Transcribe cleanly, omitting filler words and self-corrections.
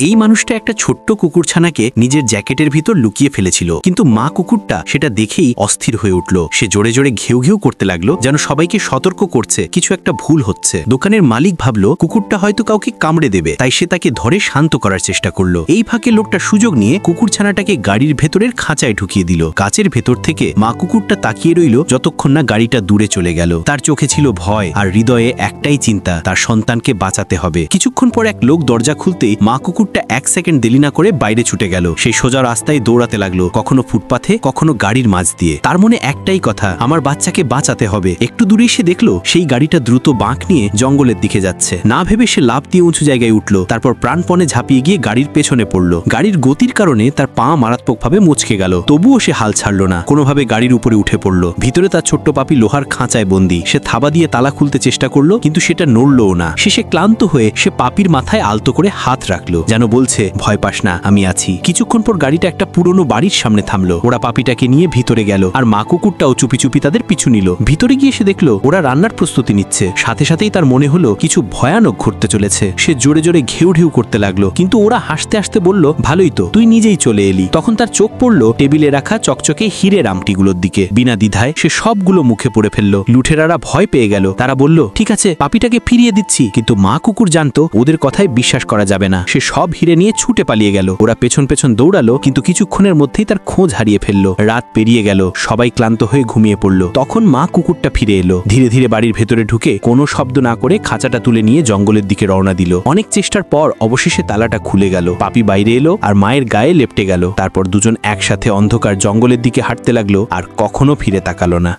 এই মানুষটা একটা ছোট্ট কুকুরছানাকে নিজের জ্যাকেটের ভিতর লুকিয়ে ফেলেছিল, কিন্তু মা কুকুরটা সেটা দেখেই অস্থির হয়ে উঠল। সে জোরে জোরে ঘেউ ঘেউ করতে লাগলো, যেন সবাইকে সতর্ক করছে কিছু একটা ভুল হচ্ছে। দোকানের মালিক ভাবলো কুকুরটা হয়তো কাউকে কামড়ে দেবে, তাই সে তাকে ধরে শান্ত করার চেষ্টা করলো। এই ফাঁকে লোকটা সুযোগ নিয়ে কুকুরছানাটাকে গাড়ির ভেতরের খাঁচায় ঢুকিয়ে দিল। কাচের ভেতর থেকে মা কুকুরটা তাকিয়ে রইল যতক্ষণ না গাড়িটা দূরে চলে গেল। তার চোখে ছিল ভয় আর হৃদয়ে একটাই চিন্তা, তার সন্তানকে বাঁচাতে হবে। কিছুক্ষণ পর এক লোক দরজা খুলতেই মা কুকুরটা 1 সেকেন্ড দেরি না করে বাইরে ছুটে গেল। সেই সোজা রাস্তায় দৌড়াতে লাগলো, কখনো ফুটপাথে কখনো গাড়ির মাঝ দিয়ে। তার মনে একটাই কথা, আমার বাচ্চাকে বাঁচাতে হবে। একটু দূরে সে দেখলো সেই গাড়িটা দ্রুত বাঁক নিয়ে জঙ্গলের দিকে যাচ্ছে। না ভেবে সে লাফ দিয়ে উঁচু জায়গায় উঠল, তারপর প্রাণপণে ঝাঁপিয়ে গিয়ে গাড়ির পেছনে পড়লো। গাড়ির গতির কারণে তার পা মারাত্মকভাবে মুচকে গেল, তবুও সে হাল ছাড়লো না। কোনোভাবে গাড়ির উপরে উঠে পড়লো। ভিতরে তার ছোট্ট পাপি লোহার খাঁচায় বন্দি। সে থাবা দিয়ে তালা খুলতে চেষ্টা করলো, কিন্তু সেটা নড়লও না। শেষে ক্লান্ত হয়ে সে পাপির মাথায় আলতো করে হাত রাখলো, যেন বলছে ভয় পাস না, আমি আছি। কিছুক্ষণ পর গাড়িটা একটা পুরনো বাড়ির সামনে থামলো। ওরা পাপিটাকে নিয়ে ভিতরে গেল, আর মা কুকুরটাও চুপি চুপি তাদের পিছু নিল। ভিতরে গিয়ে সে দেখলো ওরা রান্নার প্রস্তুতি নিচ্ছে। সাথে সাথেই তার মনে হলো কিছু ভয়ানক ঘটতে চলেছে। সে জোরে জোরে ঘেউ ঢেউ করতে লাগলো, কিন্তু ওরা হাসতে হাসতে বলল, ভালোই তো, তুই নিজেই চলে এলি। তখন তার চোখ পড়লো টেবিলে রাখা চকচকে হীরের আংটিগুলোর দিকে। বিনা দ্বিধায় সে সবগুলো মুখে পড়ে ফেললো। লুঠেরারা ভয় পেয়ে গেল। তারা বলল, ঠিক আছে, পাপিটাকে ফিরিয়ে দিচ্ছি। কিন্তু মা কুকুর জানতো ওদের কথায় বিশ্বাস করা যাবে না। সে সব হীরে নিয়ে ছুটে পালিয়ে গেল। ওরা পেছন পেছন দৌড়ালো, কিন্তু কিছুক্ষণের মধ্যেই তার খোঁজ হারিয়ে ফেললো। রাত পেরিয়ে গেল, সবাই ক্লান্ত হয়ে ঘুমিয়ে পড়লো। তখন মা কুকুরটা ফিরে এলো। ধীরে ধীরে বাড়ির ভেতরে ঢুকে কোনো শব্দ না করে খাঁচাটা তুলে নিয়ে জঙ্গলের দিকে রওনা দিল। অনেক চেষ্টার পর অবশেষে তালাটা খুলে গেল। পাপি বাইরে এলো আর মায়ের গায়ে লেপটে গেল। তারপর দুজন একসাথে অন্ধকার জঙ্গলের দিকে হাঁটতে লাগলো, আর কখনো ফিরে তাকালো না।